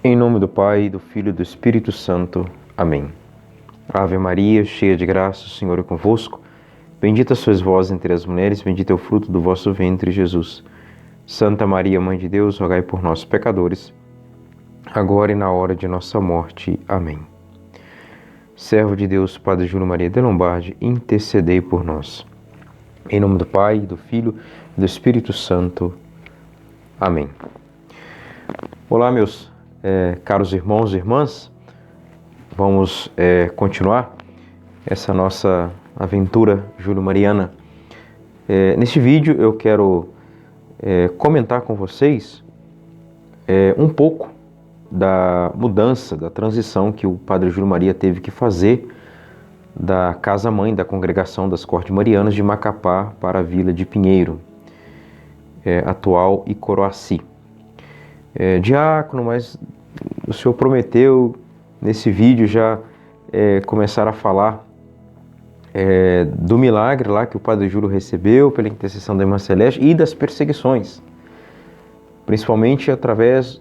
Em nome do Pai, do Filho e do Espírito Santo. Amém. Ave Maria, cheia de graça, o Senhor é convosco. Bendita sois vós entre as mulheres, bendito é o fruto do vosso ventre, Jesus. Santa Maria, Mãe de Deus, rogai por nós, pecadores, agora e na hora de nossa morte. Amém. Servo de Deus, Padre Júlio Maria de Lombardi, intercedei por nós. Em nome do Pai, do Filho e do Espírito Santo. Amém. Olá, meus caros irmãos e irmãs. Vamos continuar essa nossa aventura júlio-mariana. Neste vídeo eu quero comentar com vocês um pouco da mudança, da transição que o Padre Júlio Maria teve que fazer da casa-mãe da Congregação das Cortes Marianas de Macapá para a Vila de Pinheiro, atual Icoroaci. Diácono, mas o senhor prometeu nesse vídeo já começar a falar do milagre lá que o Padre Júlio recebeu pela intercessão da Irmã Celeste e das perseguições, principalmente através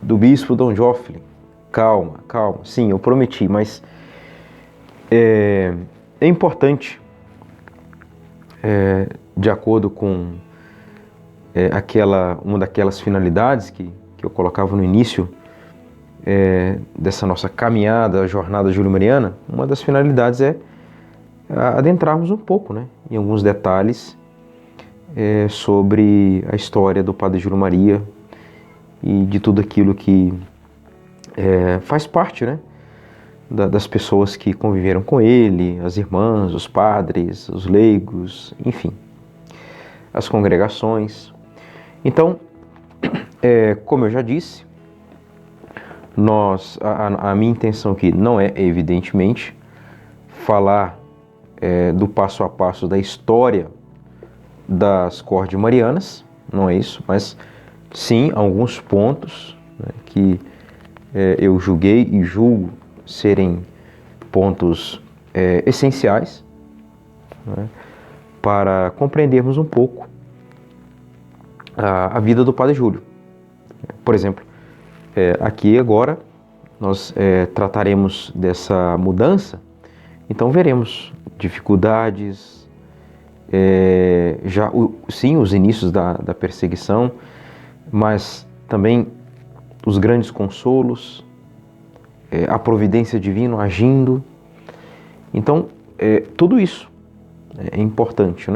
do bispo Dom Joffre. Calma, sim, eu prometi, mas é importante, de acordo com uma daquelas finalidades que eu colocava no início dessa nossa caminhada, a jornada júlio-mariana, uma das finalidades é adentrarmos um pouco, em alguns detalhes sobre a história do Padre Júlio Maria e de tudo aquilo que faz parte, das pessoas que conviveram com ele, as irmãs, os padres, os leigos, enfim, as congregações. Então, como eu já disse, a minha intenção aqui não é, evidentemente, falar do passo a passo da história das Cortes Marianas, não é isso, mas sim alguns pontos que eu julguei e julgo serem pontos essenciais para compreendermos um pouco a vida do Padre Júlio. Por exemplo, aqui agora nós trataremos dessa mudança, então veremos dificuldades, sim, os inícios da perseguição, mas também os grandes consolos, a providência divina agindo. Então, tudo isso é importante,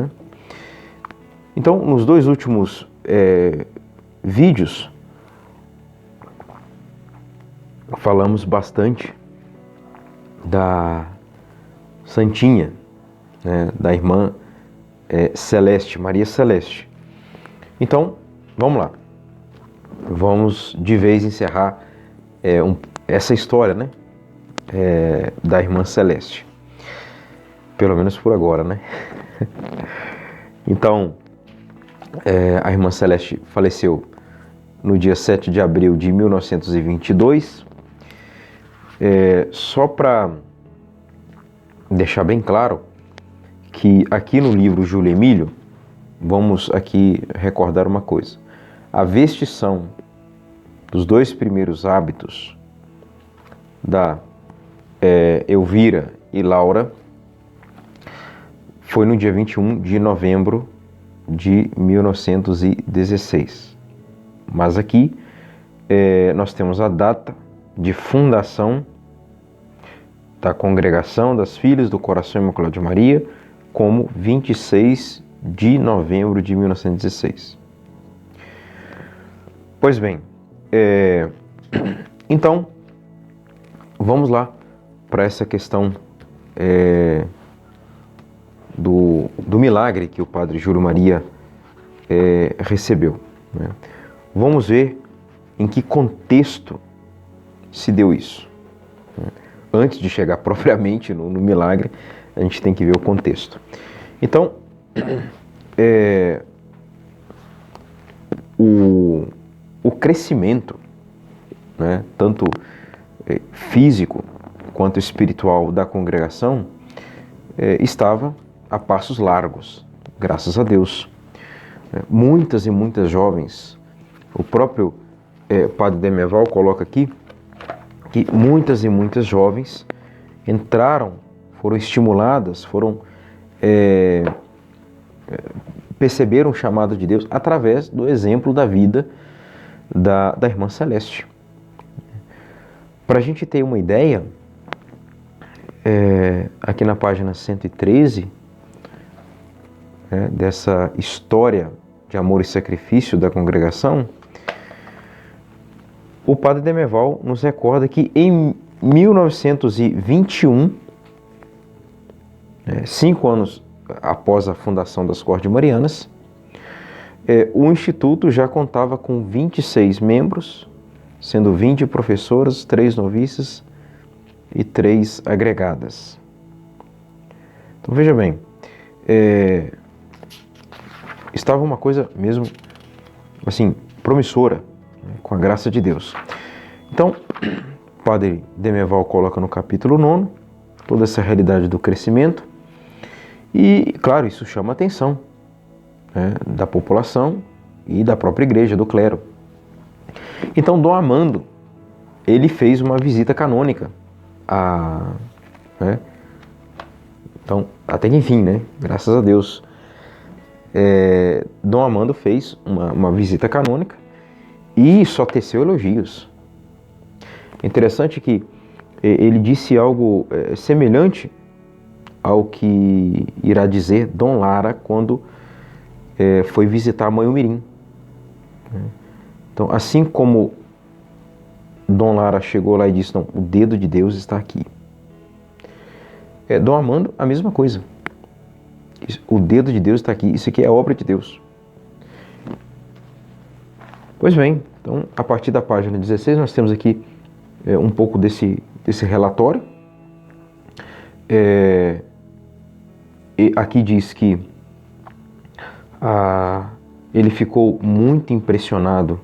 Então, nos dois últimos vídeos, falamos bastante da Santinha, da irmã Celeste, Maria Celeste. Então, vamos lá. Vamos de vez encerrar essa história, da irmã Celeste. Pelo menos por agora, Então, a irmã Celeste faleceu no dia 7 de abril de 1922. Só para deixar bem claro que aqui no livro Júlio Emílio, vamos aqui recordar uma coisa. A vestição dos dois primeiros hábitos da Elvira e Laura foi no dia 21 de novembro de 1916. Mas aqui nós temos a data de fundação da Congregação das Filhas do Coração Imaculado de Maria como 26 de novembro de 1916. Pois bem, então, vamos lá para essa questão do milagre que o Padre Júlio Maria recebeu. Vamos ver em que contexto se deu isso. Antes de chegar propriamente no milagre, a gente tem que ver o contexto. Então, o crescimento, tanto físico quanto espiritual da congregação, estava a passos largos, graças a Deus. Muitas e muitas jovens, o próprio Padre Demerval coloca aqui que muitas e muitas jovens entraram, foram estimuladas, perceberam o chamado de Deus através do exemplo da vida da Irmã Celeste. Para a gente ter uma ideia, aqui na página 113, dessa história de amor e sacrifício da congregação, o Padre Demerval nos recorda que em 1921, 5 anos após a fundação das Cordes Marianas, o Instituto já contava com 26 membros, sendo 20 professoras, 3 noviças e 3 agregadas. Então veja bem, estava uma coisa mesmo assim promissora, com a graça de Deus. Então, o Padre Demerval coloca no capítulo 9 toda essa realidade do crescimento e, claro, isso chama a atenção da população e da própria igreja, do clero. Então, Dom Amando, ele fez uma visita canônica então, até que enfim, graças a Deus, Dom Amando fez uma visita canônica e só teceu elogios. Interessante que ele disse algo semelhante ao que irá dizer Dom Lara quando foi visitar a Mãe Umirim. Então, assim como Dom Lara chegou lá e disse, não, o dedo de Deus está aqui. Dom Amando, a mesma coisa. O dedo de Deus está aqui, isso aqui é obra de Deus. Pois bem, então, a partir da página 16, nós temos aqui um pouco desse relatório. E aqui diz que ele ficou muito impressionado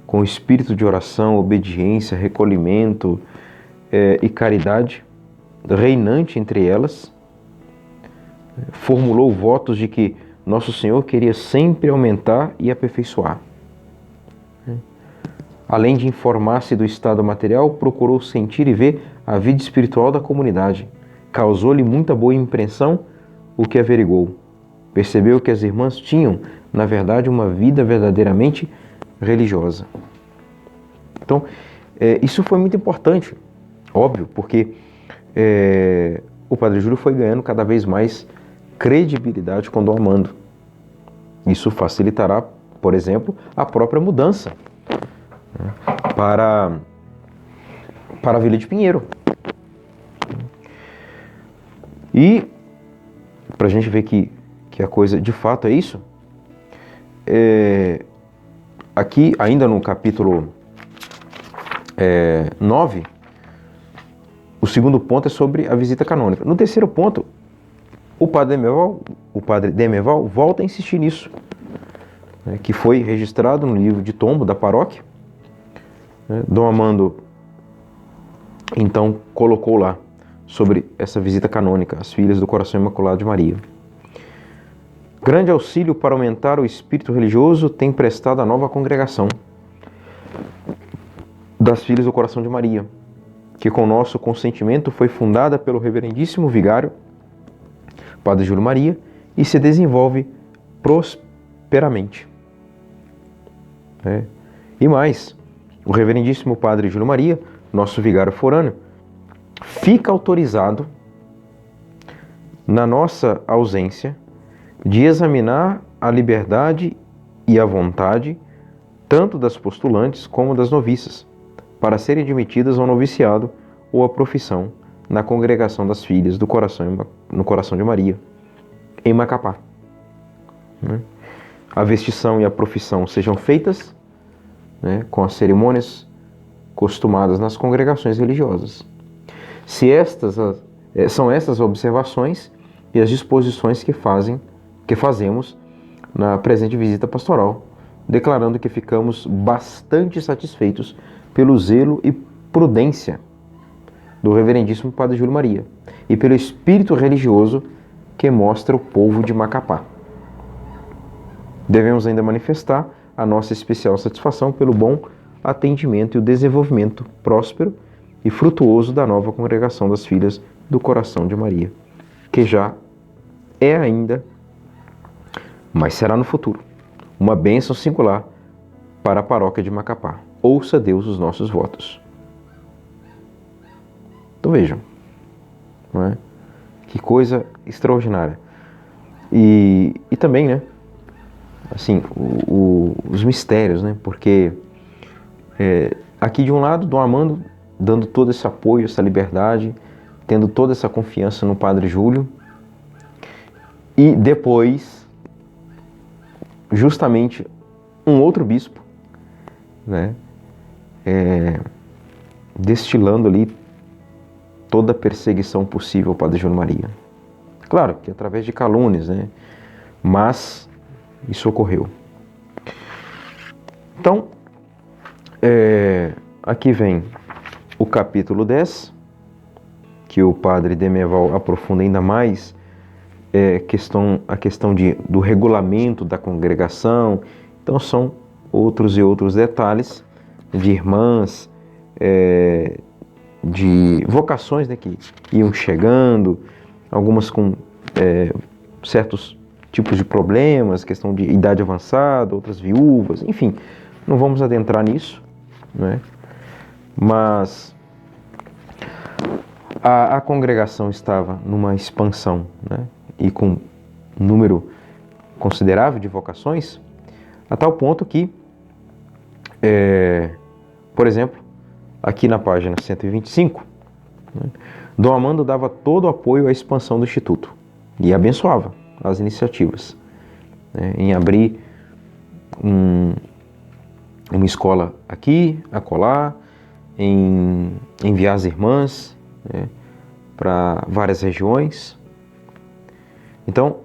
com o espírito de oração, obediência, recolhimento e caridade reinante entre elas. Formulou votos de que Nosso Senhor queria sempre aumentar e aperfeiçoar. Além de informar-se do estado material, procurou sentir e ver a vida espiritual da comunidade. Causou-lhe muita boa impressão o que averigou. Percebeu que as irmãs tinham, na verdade, uma vida verdadeiramente religiosa. Então, isso foi muito importante, óbvio, porque o Padre Júlio foi ganhando cada vez mais credibilidade com Dom Amando. Isso facilitará, por exemplo, a própria mudança para a Vila de Pinheiro. E, para a gente ver que a coisa de fato é isso, aqui, ainda no capítulo 9, o segundo ponto é sobre a visita canônica. No terceiro ponto, o Padre Demerval volta a insistir nisso, que foi registrado no livro de tombo da paróquia. Dom Amando, então, colocou lá sobre essa visita canônica, as Filhas do Coração Imaculado de Maria. Grande auxílio para aumentar o espírito religioso tem prestado a nova congregação das Filhas do Coração de Maria, que com nosso consentimento foi fundada pelo reverendíssimo vigário, Padre Júlio Maria, e se desenvolve prosperamente. E mais, o reverendíssimo Padre Júlio Maria, nosso vigário forâneo, fica autorizado, na nossa ausência, de examinar a liberdade e a vontade tanto das postulantes como das noviças, para serem admitidas ao noviciado ou à profissão na congregação das Filhas do Coração, no Coração de Maria, em Macapá. A vestição e a profissão sejam feitas com as cerimônias costumadas nas congregações religiosas. Se são estas observações e as disposições que fazemos na presente visita pastoral, declarando que ficamos bastante satisfeitos pelo zelo e prudência do reverendíssimo Padre Júlio Maria e pelo espírito religioso que mostra o povo de Macapá. Devemos ainda manifestar a nossa especial satisfação pelo bom atendimento e o desenvolvimento próspero e frutuoso da nova congregação das Filhas do Coração de Maria, que já é ainda, mas será no futuro, uma bênção singular para a paróquia de Macapá. Ouça Deus os nossos votos. Então vejam, não é? Que coisa extraordinária. E também, né, assim, os mistérios, né, porque aqui de um lado, Dom Armando dando todo esse apoio, essa liberdade, tendo toda essa confiança no Padre Júlio, e depois, justamente, um outro bispo, né, destilando ali toda a perseguição possível ao Padre Júlio Maria. Claro que através de calúnias, né, mas isso ocorreu. Então, aqui vem o capítulo 10, que o Padre Demerval aprofunda ainda mais a questão do regulamento da congregação. Então são outros e outros detalhes de irmãs, de vocações, né, que iam chegando, algumas com certos tipos de problemas, questão de idade avançada, outras viúvas, enfim, não vamos adentrar nisso, né? Mas a congregação estava numa expansão, né, e com um número considerável de vocações, a tal ponto que, por exemplo, aqui na página 125, né, Dom Armando dava todo o apoio à expansão do Instituto e abençoava as iniciativas, né, em abrir uma escola aqui, acolá, em enviar as irmãs, né, para várias regiões. Então,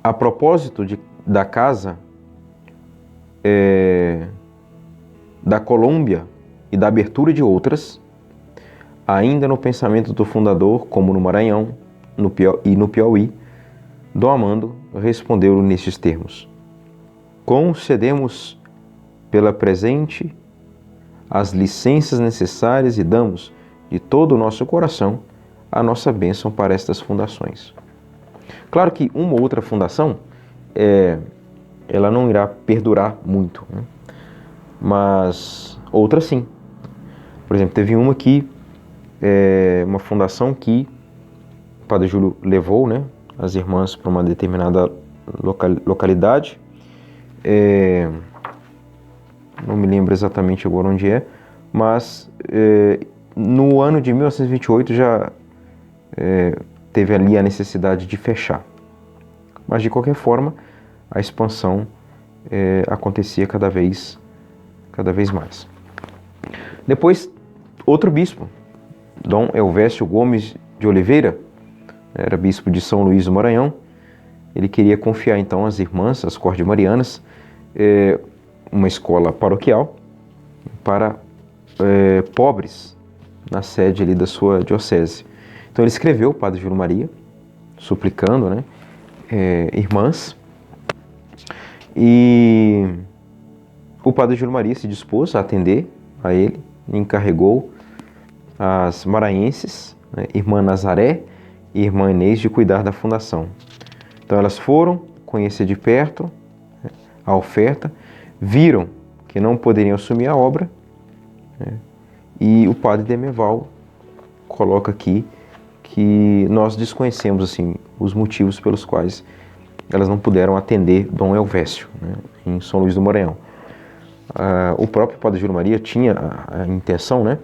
a propósito da casa da Colômbia e da abertura de outras, ainda no pensamento do fundador, como no Maranhão e no Piauí, Dom Armando respondeu nestes termos: concedemos pela presente as licenças necessárias e damos de todo o nosso coração a nossa bênção para estas fundações. Claro que uma ou outra fundação, ela não irá perdurar muito, né? Mas outra sim. Por exemplo, teve uma uma fundação que o Padre Júlio levou, né, as irmãs para uma determinada localidade. Não me lembro exatamente agora onde mas no ano de 1928 já teve ali a necessidade de fechar. Mas de qualquer forma, a expansão acontecia cada vez mais. Depois, outro bispo, Dom Elvésio Gomes de Oliveira, era bispo de São Luís do Maranhão. Ele queria confiar então às irmãs, às cordemarianas, uma escola paroquial para pobres na sede ali da sua diocese. Então ele escreveu ao Padre Júlio Maria, suplicando, né, irmãs, e o Padre Júlio Maria se dispôs a atender a ele, e encarregou as maranhenses, né, Irmã Nazaré e Irmã Inês, de cuidar da fundação. Então elas foram conhecer de perto, né, a oferta, viram que não poderiam assumir a obra, né, e o Padre Demerval coloca aqui que nós desconhecemos assim os motivos pelos quais elas não puderam atender Dom Elvésio, né, em São Luís do Maranhão. O próprio Padre Júlio Maria tinha a intenção, né,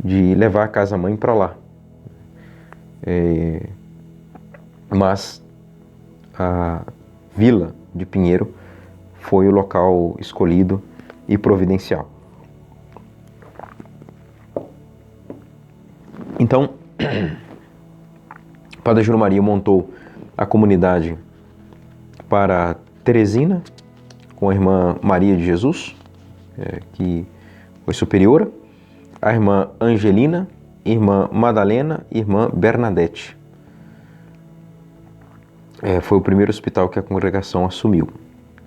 de levar a casa-mãe para lá, mas a Vila de Pinheiro foi o local escolhido e providencial. Então, o Padre Júlio Maria montou a comunidade para Teresina, com a irmã Maria de Jesus, que foi superiora, a irmã Angelina, irmã Madalena e irmã Bernadette. Foi o primeiro hospital que a congregação assumiu,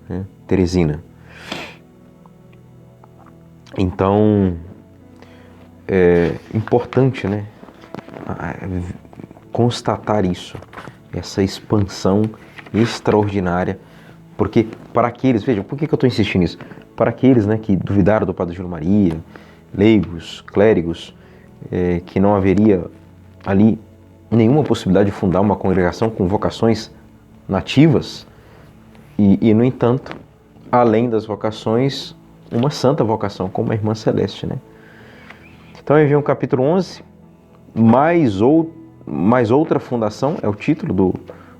né? Teresina. Então, é importante, né, constatar isso, essa expansão extraordinária, porque para aqueles, vejam, por que eu estou insistindo nisso? Para aqueles, né, que duvidaram do Padre Júlio Maria, leigos, clérigos, que não haveria ali nenhuma possibilidade de fundar uma congregação com vocações nativas, e no entanto, além das vocações, uma santa vocação, como a Irmã Celeste, né? Então aí vem o capítulo 11, mais outra fundação, é o título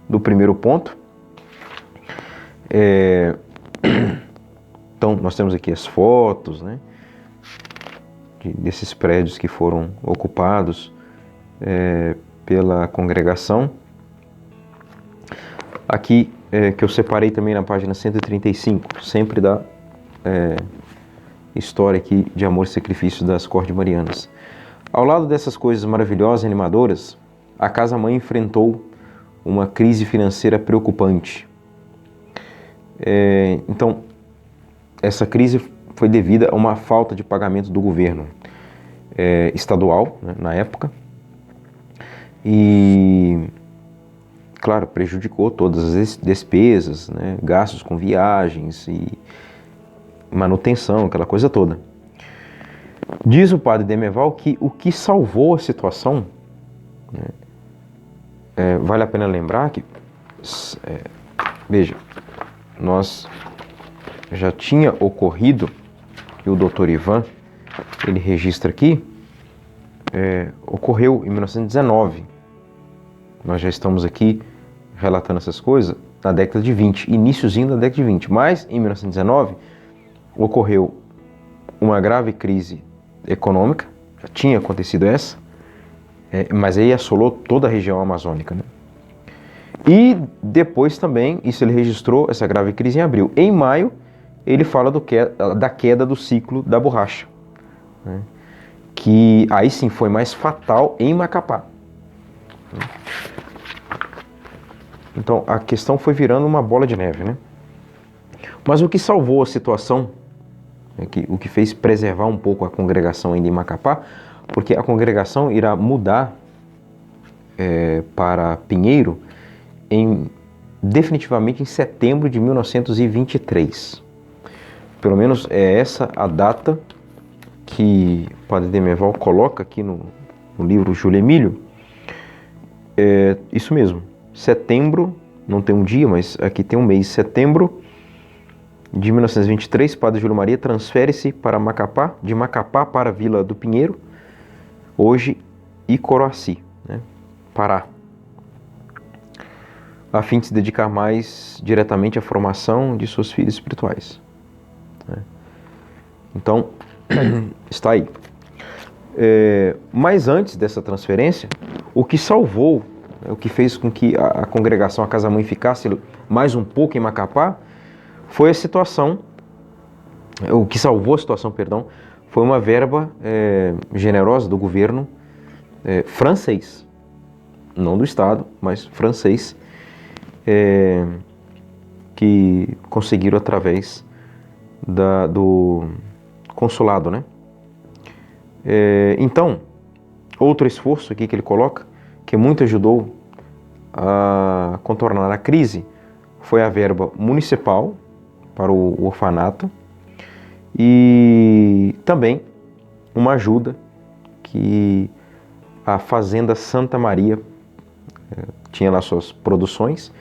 do primeiro ponto. Então nós temos aqui as fotos, né, desses prédios que foram ocupados pela congregação. Aqui, que eu separei também na página 135, sempre da história aqui de amor e sacrifício das Cordes Marianas. Ao lado dessas coisas maravilhosas e animadoras, a Casa-Mãe enfrentou uma crise financeira preocupante. Então, essa crise foi devida a uma falta de pagamento do governo estadual, né, na época, e, claro, prejudicou todas as despesas, né, gastos com viagens e manutenção, aquela coisa toda. Diz o padre Demerval que o que salvou a situação, né, vale a pena lembrar que, veja, nós já tinha ocorrido, e o doutor Ivan, ele registra aqui, ocorreu em 1919. Nós já estamos aqui relatando essas coisas na década de 20, iniciozinho da década de 20, mas em 1919 ocorreu uma grave crise econômica, já tinha acontecido essa, mas aí assolou toda a região amazônica, né? E depois também, isso ele registrou, essa grave crise em abril. Em maio, ele fala da queda do ciclo da borracha, né? Que aí sim foi mais fatal em Macapá. Então a questão foi virando uma bola de neve, né? Mas o que salvou a situação, o que fez preservar um pouco a congregação ainda em Macapá, porque a congregação irá mudar para Pinheiro definitivamente em setembro de 1923. Pelo menos é essa a data que o padre Demerval coloca aqui no livro Júlio Emílio. Isso mesmo, setembro, não tem um dia, mas aqui tem um mês, setembro de 1923, padre Júlio Maria transfere-se para Macapá, de Macapá para a Vila do Pinheiro, hoje Icoroaci, né, Pará, a fim de se dedicar mais diretamente à formação de seus filhos espirituais. Então, está aí. Mas antes dessa transferência, o que salvou, o que fez com que a congregação, a Casa-Mãe, ficasse mais um pouco em Macapá, foi a situação, o que salvou a situação, perdão, foi uma verba generosa do governo francês, não do Estado, mas francês, que conseguiram através do consulado, né? Então, outro esforço aqui que ele coloca, que muito ajudou a contornar a crise, foi a verba municipal para o orfanato e também uma ajuda que a Fazenda Santa Maria tinha lá suas produções,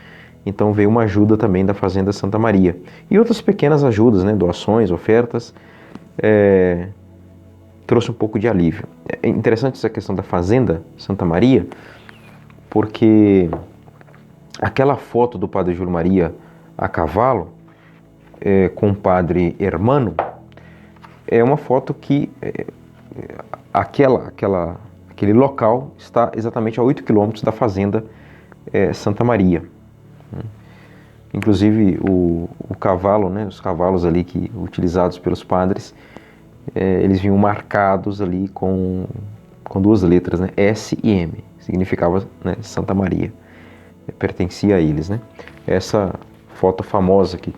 então veio uma ajuda também da Fazenda Santa Maria. E outras pequenas ajudas, né, doações, ofertas, trouxe um pouco de alívio. É interessante essa questão da Fazenda Santa Maria, porque aquela foto do padre Júlio Maria a cavalo, com o padre Hermano, é uma foto que aquele local está exatamente a 8 quilômetros da Fazenda Santa Maria. Inclusive o cavalo, né, os cavalos ali utilizados pelos padres, eles vinham marcados ali com duas letras, né, S e M, significava, né, Santa Maria, pertencia a eles, né. Essa foto famosa aqui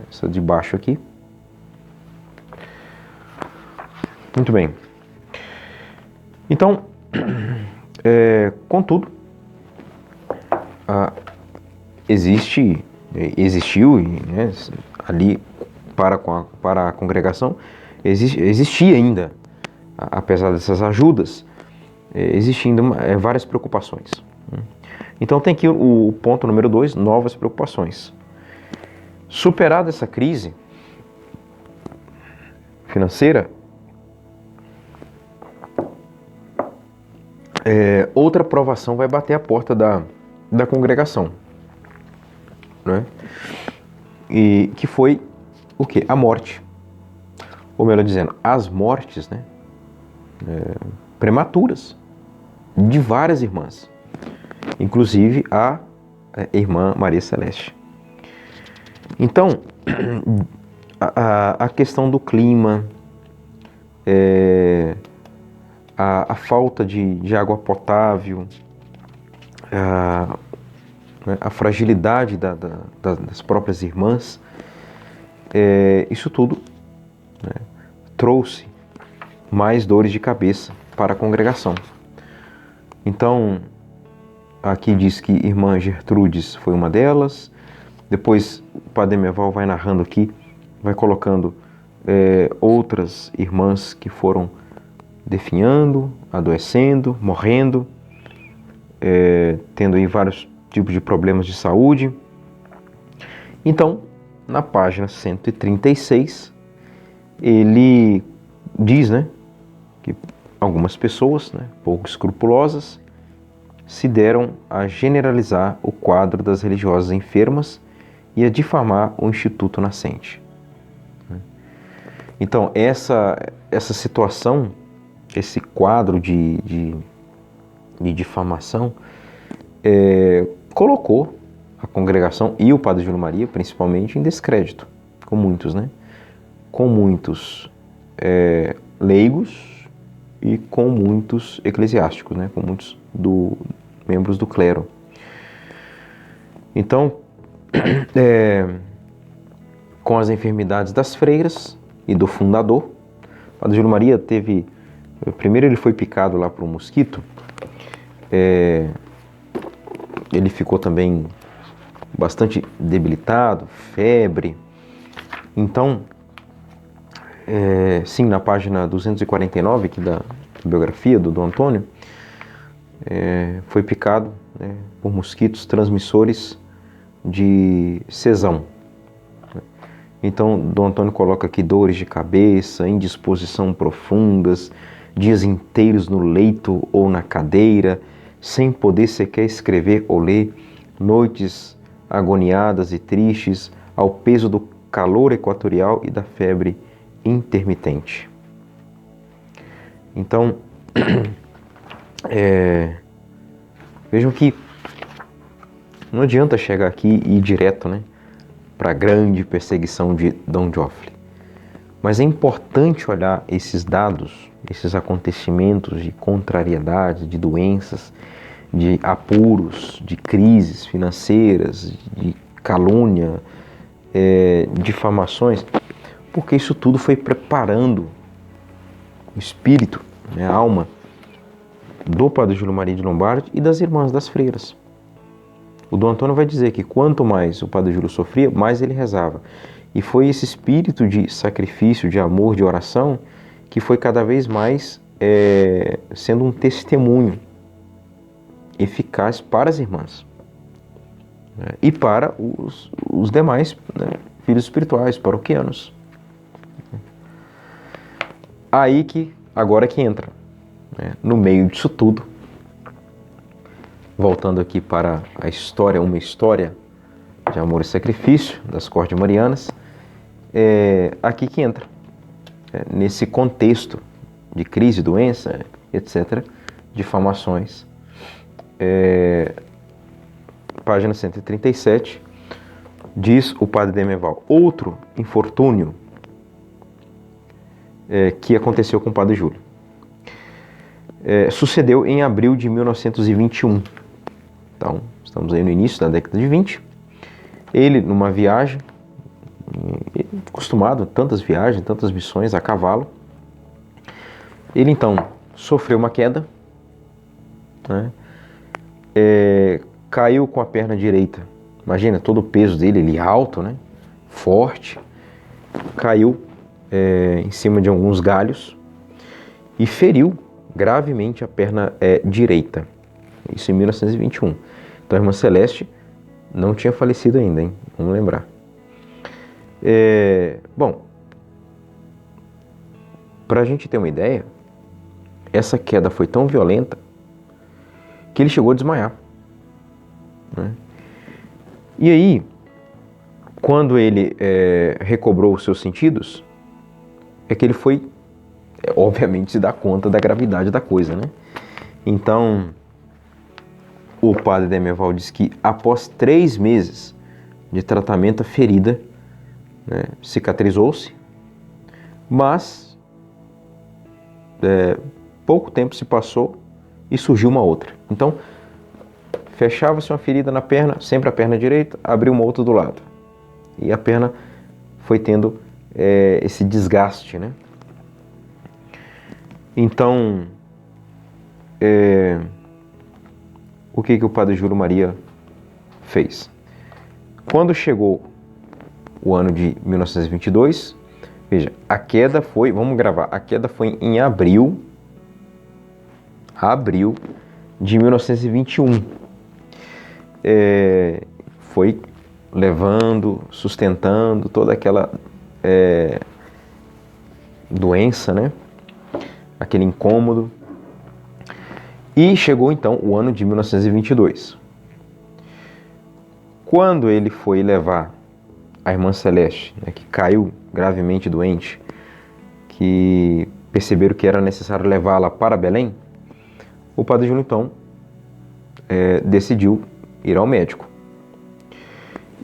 essa de baixo aqui, Muito bem. Então, contudo, existiu, né, ali para a congregação, existia ainda, apesar dessas ajudas, existindo várias preocupações. Então tem aqui o ponto número 2, novas preocupações. Superada essa crise financeira, outra provação vai bater a porta da congregação, né? E que foi o quê? A morte. Ou melhor dizendo, as mortes, né? Prematuras de várias irmãs, inclusive a irmã Maria Celeste. Então, a questão do clima, a falta de água potável, a fragilidade das próprias irmãs, isso tudo, né, trouxe mais dores de cabeça para a congregação. Então, aqui diz que irmã Gertrudes foi uma delas. Depois o Padre Demerval vai narrando aqui, vai colocando outras irmãs que foram definhando, adoecendo, morrendo, tendo aí vários tipos de problemas de saúde. Então, na página 136, ele diz, né, que algumas pessoas, né, pouco escrupulosas, se deram a generalizar o quadro das religiosas enfermas e a difamar o Instituto Nascente. Então, essa situação, esse quadro de difamação, colocou a congregação e o Padre Júlio Maria, principalmente, em descrédito, com muitos, né? Com muitos leigos e com muitos eclesiásticos, né? Com muitos membros do clero. Então, com as enfermidades das freiras e do fundador, o Padre Júlio Maria teve... Primeiro ele foi picado lá por um mosquito, ele ficou também bastante debilitado, febre. Então, sim, na página 249 aqui da biografia do Dom Antônio, foi picado, né, por mosquitos transmissores de cesão. Então, Dom Antônio coloca aqui dores de cabeça, indisposição profundas, dias inteiros no leito ou na cadeira, sem poder sequer escrever ou ler, noites agoniadas e tristes ao peso do calor equatorial e da febre intermitente. Então, vejam que não adianta chegar aqui e ir direto, né, para a grande perseguição de Dom Joffre. Mas é importante olhar esses dados, esses acontecimentos de contrariedade, de doenças, de apuros, de crises financeiras, de calúnia, difamações, porque isso tudo foi preparando o espírito, né, a alma do Padre Júlio Maria de Lombardi e das irmãs das freiras. O Dom Antônio vai dizer que quanto mais o Padre Júlio sofria, mais ele rezava. E foi esse espírito de sacrifício, de amor, de oração, que foi cada vez mais sendo um testemunho eficaz para as irmãs, né, e para os demais, né, filhos espirituais, paroquianos. Aí agora que entra, né, no meio disso tudo, voltando aqui para a história, uma história de amor e sacrifício das cortes marianas, aqui que entra, nesse contexto de crise, doença, etc., difamações. Página 137, diz o Padre Demerval, outro infortúnio que aconteceu com o Padre Júlio. Sucedeu em abril de 1921. Então, estamos aí no início da década de 20. Ele, numa viagem, acostumado a tantas viagens, tantas missões a cavalo, Ele então sofreu uma queda, né? Caiu com a perna direita. Imagina todo o peso dele, ele alto, né? Forte. Caiu em cima de alguns galhos e feriu gravemente a perna direita. Isso em 1921. Então a irmã Celeste não tinha falecido ainda, hein? Vamos lembrar. Bom, para a gente ter uma ideia, essa queda foi tão violenta que ele chegou a desmaiar, né? E aí, quando ele recobrou os seus sentidos, é que ele foi, obviamente, se dar conta da gravidade da coisa, né? Então, o padre Demerval diz que após 3 meses de tratamento, a ferida, né, cicatrizou-se, mas pouco tempo se passou e surgiu uma outra. Então, fechava-se uma ferida na perna, sempre a perna direita, abriu uma outra do lado. E a perna foi tendo esse desgaste, né? Então, o que o padre Júlio Maria fez? Quando chegou o ano de 1922, veja, a queda foi, vamos gravar, a queda foi em abril de 1921. Foi levando, sustentando toda aquela doença, né? Aquele incômodo. E chegou então o ano de 1922. Quando ele foi levar a irmã Celeste, né, que caiu gravemente doente, que perceberam que era necessário levá-la para Belém, o padre Júlio então decidiu ir ao médico.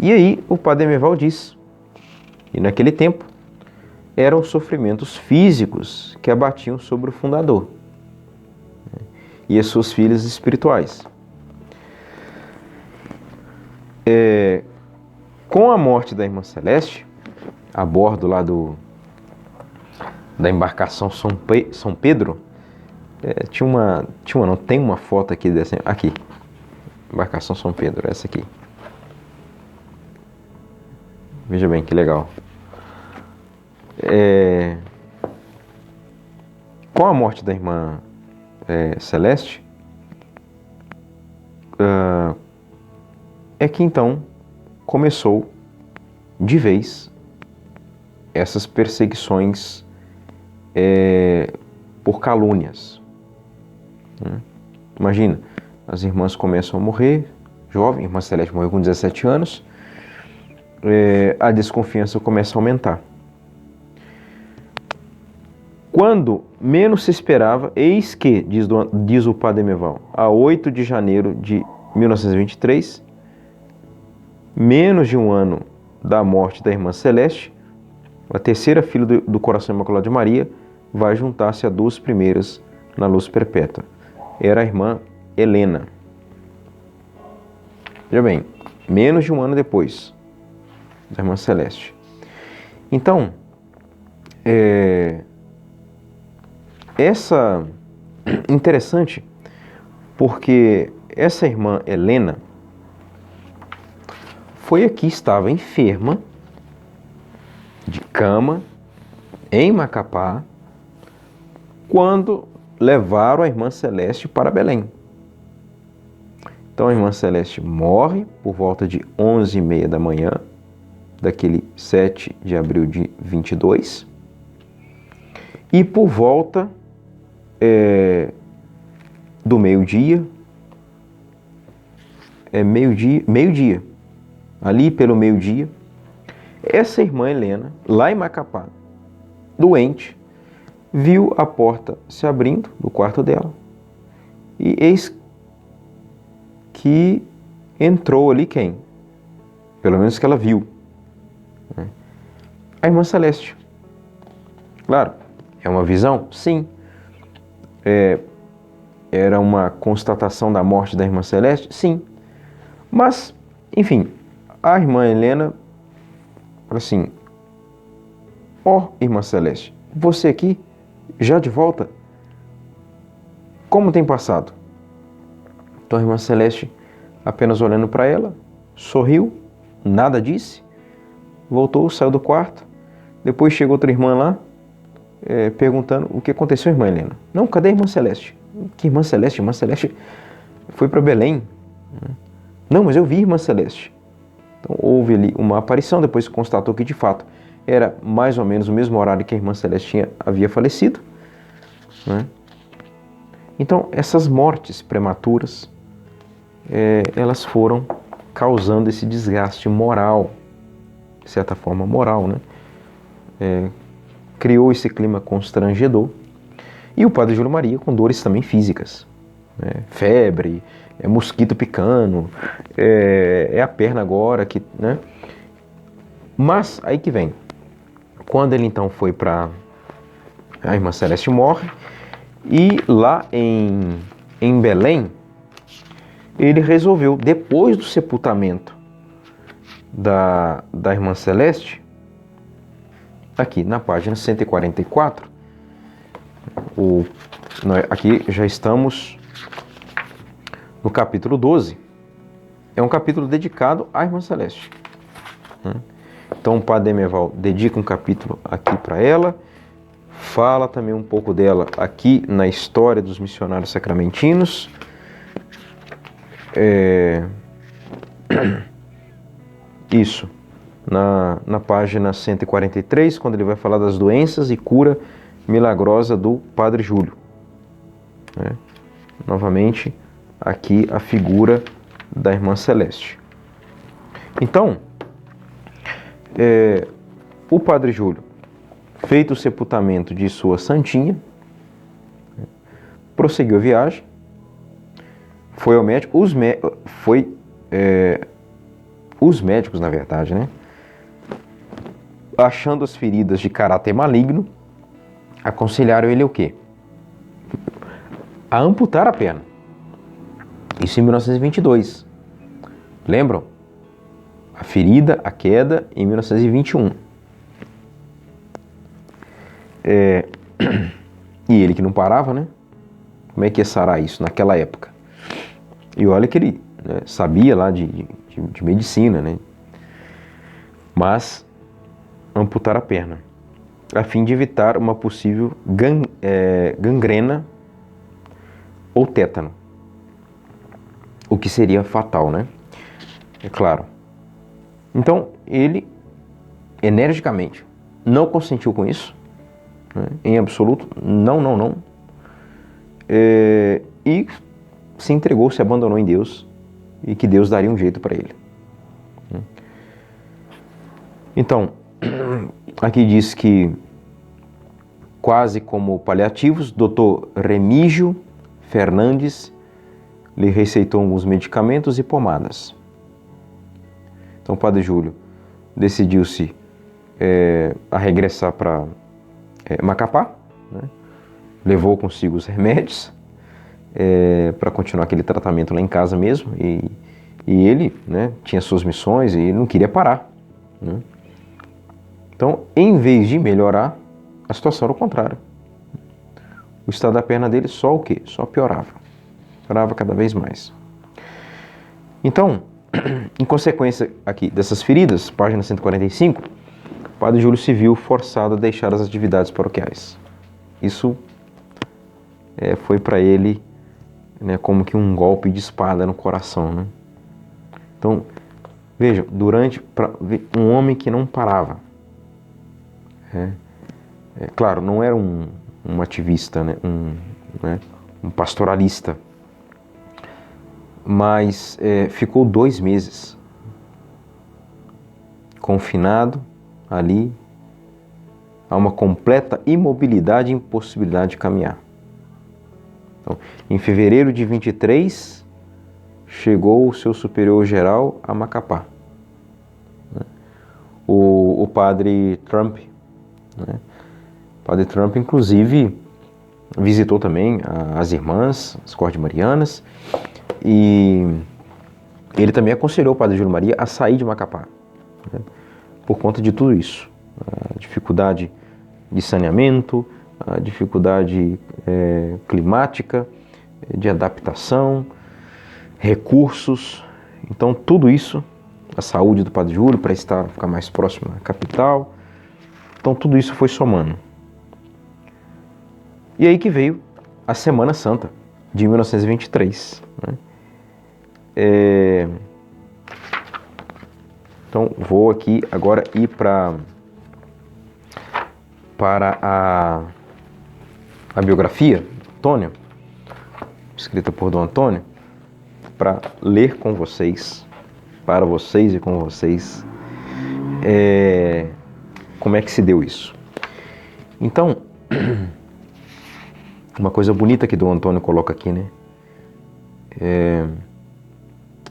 E aí o padre Demerval diz, e naquele tempo eram os sofrimentos físicos que abatiam sobre o fundador, né, e as suas filhas espirituais. Com a morte da irmã Celeste, a bordo lá da embarcação São Pedro, tem uma foto aqui dessa, aqui, embarcação São Pedro, essa aqui. Veja bem que legal. Com a morte da irmã Celeste, é que então começou de vez essas perseguições por calúnias, né? Imagina, as irmãs começam a morrer, jovem, a irmã Celeste morreu com 17 anos, a desconfiança começa a aumentar. Quando menos se esperava, eis que, diz o padre Demerval, a 8 de janeiro de 1923, menos de um ano da morte da irmã Celeste, a terceira filha do Coração Imaculado de Maria vai juntar-se a 2 primeiras na luz perpétua. Era a irmã Helena. Veja bem, menos de um ano depois da irmã Celeste. Então, interessante, porque essa irmã Helena foi a que estava enferma, de cama, em Macapá, quando levaram a irmã Celeste para Belém. Então a irmã Celeste morre por volta de 11h30 da manhã, daquele 7 de abril de 22, e por volta do meio-dia, meio-dia, ali pelo meio-dia, essa irmã Helena, lá em Macapá, doente, viu a porta se abrindo do quarto dela e eis que entrou ali quem? Pelo menos que ela viu, né? A irmã Celeste. Claro, é uma visão? Sim. Era uma constatação da morte da irmã Celeste? Sim. Mas, enfim, a irmã Helena falou assim: irmã Celeste, você aqui, já de volta? como tem passado? Então a irmã Celeste, apenas olhando para ela, sorriu, nada disse, voltou, saiu do quarto. Depois chegou outra irmã lá, perguntando o que aconteceu, irmã Helena. Não, cadê a irmã Celeste? Que irmã Celeste? Irmã Celeste foi para Belém. Não, mas eu vi a irmã Celeste. Então houve ali uma aparição, depois se constatou que de fato era mais ou menos o mesmo horário que a irmã Celeste havia falecido, né? Então essas mortes prematuras, elas foram causando esse desgaste moral, de certa forma moral, né? Criou esse clima constrangedor. E o Padre Júlio Maria com dores também físicas, né? Febre, mosquito picando, a perna agora, né? Mas aí que vem, quando ele então foi para a irmã Celeste morre, e lá em Belém, ele resolveu, depois do sepultamento da irmã Celeste, aqui na página 144, aqui já estamos no capítulo 12, é um capítulo dedicado à irmã Celeste, né? Então o Padre Demerval dedica um capítulo aqui para ela, fala também um pouco dela aqui na história dos missionários sacramentinos. Isso, na página 143, quando ele vai falar das doenças e cura milagrosa do Padre Júlio, né? Novamente, aqui a figura da irmã Celeste. Então, o Padre Júlio, feito o sepultamento de sua santinha, prosseguiu a viagem, foi ao médico, os médicos, na verdade, né, achando as feridas de caráter maligno, aconselharam ele o quê? A amputar a perna. Isso em 1922. Lembram? A ferida, a queda, em 1921. E ele que não parava, né? Como é que ia sarar isso naquela época? E olha que ele, né, sabia lá de medicina, né? Mas amputar a perna, a fim de evitar uma possível gangrena ou tétano, o que seria fatal, né? É claro. Então, ele energicamente não consentiu com isso, né? Em absoluto, não. E se entregou, se abandonou em Deus, e que Deus daria um jeito para ele. Então, aqui diz que, quase como paliativos, Dr. Remígio Fernandes lhe receitou alguns medicamentos e pomadas. Então o Padre Júlio decidiu-se a regressar para Macapá, né? Levou consigo os remédios para continuar aquele tratamento lá em casa mesmo, e ele, né, tinha suas missões e ele não queria parar, né? Então, em vez de melhorar, a situação era o contrário. O estado da perna dele só o quê? Só piorava. Piorava cada vez mais. Então, em consequência aqui dessas feridas, página 145, o Padre Júlio se viu forçado a deixar as atividades paroquiais. Isso foi para ele, né, como que um golpe de espada no coração, né? Então, vejam, um homem que não parava, claro, não era um ativista, né, um pastoralista, mas ficou 2 meses confinado ali, a uma completa imobilidade e impossibilidade de caminhar. Então, em fevereiro de 23, chegou o seu superior geral a Macapá, né? O padre Trump, né? O padre Trump, inclusive, visitou também as irmãs, as Cordemarianas, e ele também aconselhou o Padre Júlio Maria a sair de Macapá, né? Por conta de tudo isso, a dificuldade de saneamento, a dificuldade climática, de adaptação, recursos. Então tudo isso, a saúde do Padre Júlio para ficar mais próximo da capital. Então tudo isso foi somando. E aí que veio a Semana Santa de 1923. Né? Então vou aqui agora ir para a biografia do Antônio, escrita por Dom Antônio, para ler com vocês, para vocês e com vocês, como é que se deu isso. Então, uma coisa bonita que Dom Antônio coloca aqui, né?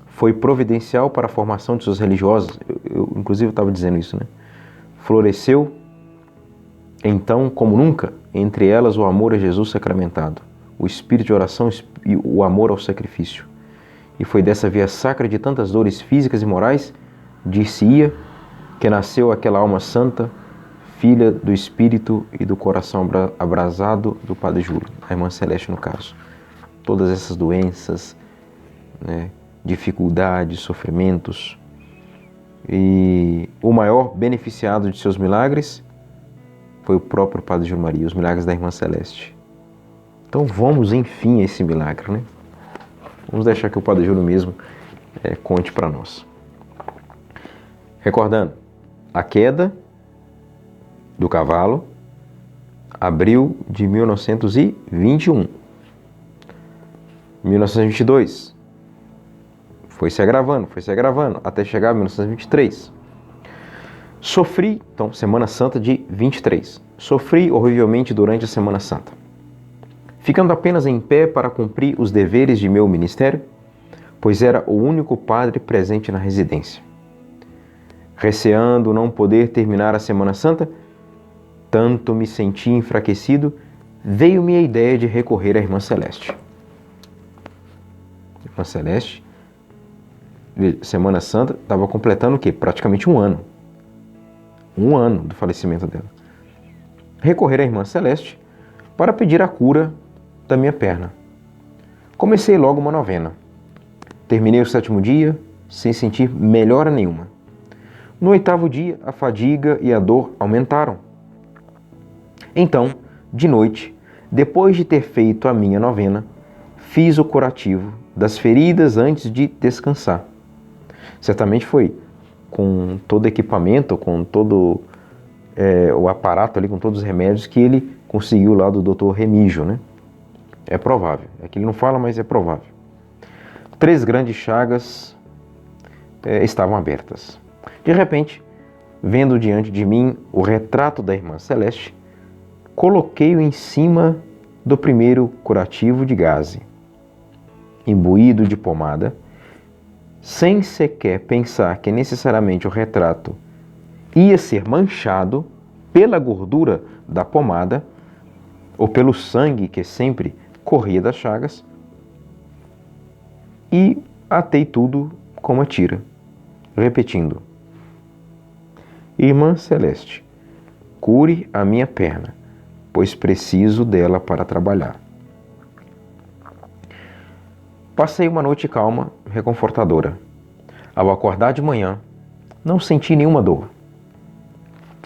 Foi providencial para a formação de seus religiosos, eu inclusive estava dizendo isso, né? Floresceu, então, como nunca, entre elas o amor a Jesus sacramentado, o espírito de oração e o amor ao sacrifício. E foi dessa via sacra de tantas dores físicas e morais, dir-se-ia, que nasceu aquela alma santa, filha do espírito e do coração abrasado do Padre Júlio, a irmã Celeste no caso. Todas essas doenças, né, dificuldades, sofrimentos, e o maior beneficiado de seus milagres foi o próprio Padre Júlio Maria, os milagres da irmã Celeste. Então vamos, enfim, a esse milagre, né? Vamos deixar que o Padre Júlio mesmo conte para nós. Recordando, a queda do cavalo, abril de 1921. 1922, foi se agravando, até chegar a 1923. Sofri, então, Semana Santa de 23. Sofri horrivelmente durante a Semana Santa. Ficando apenas em pé para cumprir os deveres de meu ministério, pois era o único padre presente na residência. Receando não poder terminar a Semana Santa, tanto me senti enfraquecido, veio-me a ideia de recorrer à irmã Celeste. Irmã Celeste, Semana Santa, estava completando o quê? Praticamente um ano. Um ano do falecimento dela. Recorrer à irmã Celeste para pedir a cura da minha perna. Comecei logo uma novena. Terminei o 7º dia sem sentir melhora nenhuma. No 8º dia, a fadiga e a dor aumentaram. Então, de noite, depois de ter feito a minha novena, fiz o curativo das feridas antes de descansar. Certamente foi com todo o equipamento, com todo o aparato ali, com todos os remédios que ele conseguiu lá do Dr. Remígio, né? É provável. É que ele não fala, mas é provável. 3 grandes chagas estavam abertas. De repente, vendo diante de mim o retrato da irmã Celeste, coloquei-o em cima do primeiro curativo de gaze, imbuído de pomada, sem sequer pensar que necessariamente o retrato ia ser manchado pela gordura da pomada ou pelo sangue que sempre corria das chagas, e atei tudo com uma tira, repetindo: Irmã Celeste, cure a minha perna, pois preciso dela para trabalhar. Passei uma noite calma, reconfortadora. Ao acordar de manhã, não senti nenhuma dor.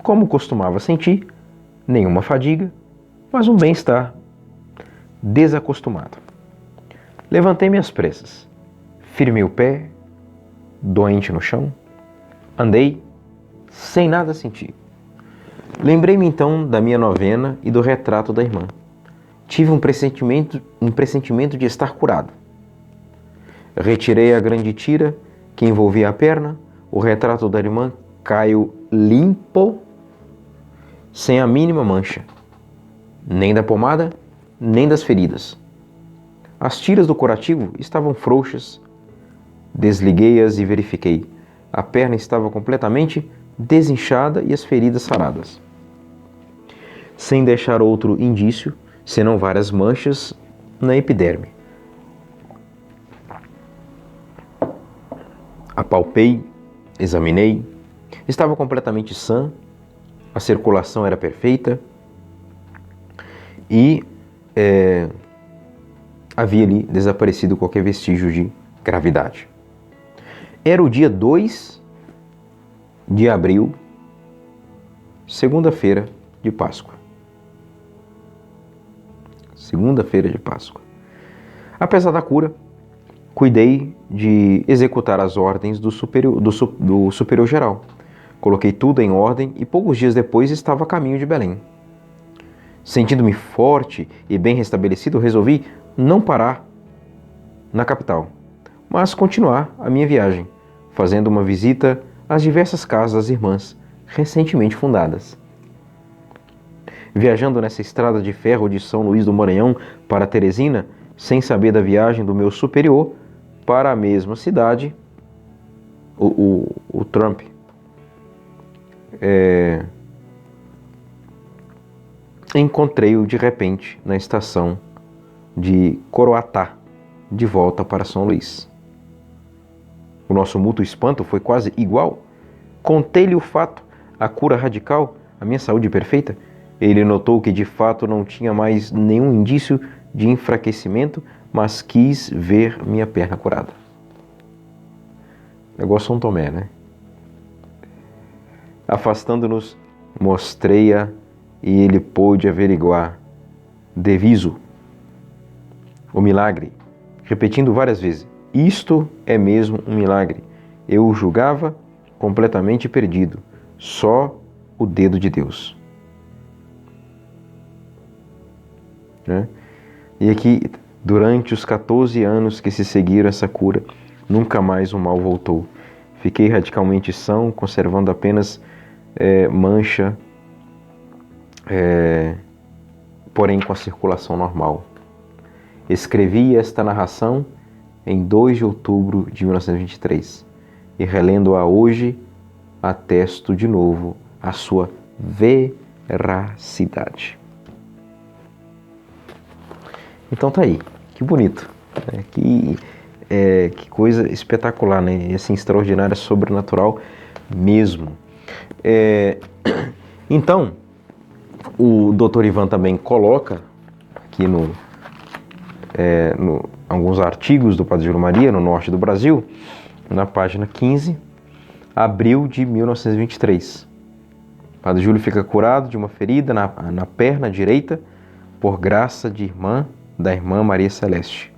Como costumava sentir, nenhuma fadiga, mas um bem-estar desacostumado. Levantei-me às pressas, firmei o pé, doente no chão, andei, sem nada sentir. Lembrei-me então da minha novena e do retrato da irmã. Tive um pressentimento de estar curado. Retirei a grande tira que envolvia a perna, o retrato da irmã caiu limpo, sem a mínima mancha, nem da pomada, nem das feridas. As tiras do curativo estavam frouxas. Desliguei-as e verifiquei. A perna estava completamente desinchada e as feridas saradas, sem deixar outro indício, senão várias manchas na epiderme. Apalpei, examinei, estava completamente sã, a circulação era perfeita e havia ali desaparecido qualquer vestígio de gravidade. Era o dia 2 de abril, segunda-feira de Páscoa. Segunda-feira de Páscoa. Apesar da cura, cuidei de executar as ordens do superior geral. Coloquei tudo em ordem e poucos dias depois estava a caminho de Belém. Sentindo-me forte e bem restabelecido, resolvi não parar na capital, mas continuar a minha viagem, fazendo uma visita às diversas casas das irmãs recentemente fundadas. Viajando nessa estrada de ferro de São Luís do Maranhão para Teresina, sem saber da viagem do meu superior para a mesma cidade, o Trump, encontrei-o de repente na estação de Coroatá, de volta para São Luís. O nosso mútuo espanto foi quase igual. Contei-lhe o fato, a cura radical, a minha saúde perfeita. Ele notou que de fato não tinha mais nenhum indício de enfraquecimento, mas quis ver minha perna curada. É igual São Tomé, né? Afastando-nos, mostrei-a e ele pôde averiguar deviso o milagre, repetindo várias vezes: isto é mesmo um milagre. Eu o julgava completamente perdido, só o dedo de Deus. Né? E aqui, durante os 14 anos que se seguiram essa cura, nunca mais o mal voltou. Fiquei radicalmente são, conservando apenas mancha, porém com a circulação normal. Escrevi esta narração em 2 de outubro de 1923 e, relendo-a hoje, atesto de novo a sua veracidade. Então tá aí, que bonito, né? Que coisa espetacular, né? E assim, extraordinária, sobrenatural mesmo. Então, o Dr. Ivan também coloca aqui alguns artigos do Padre Júlio Maria, no norte do Brasil, na página 15, abril de 1923. O Padre Júlio fica curado de uma ferida na perna direita por graça da irmã Maria Celeste.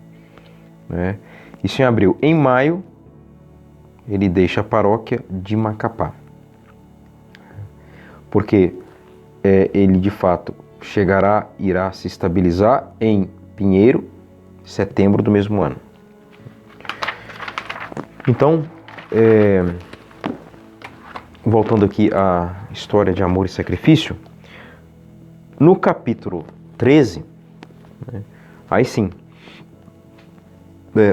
Né? Isso em abril. Em maio, ele deixa a paróquia de Macapá. Porque ele, de fato, irá se estabilizar em Pinheiro, setembro do mesmo ano. Então, voltando aqui à história de amor e sacrifício, no capítulo 13, né, aí sim,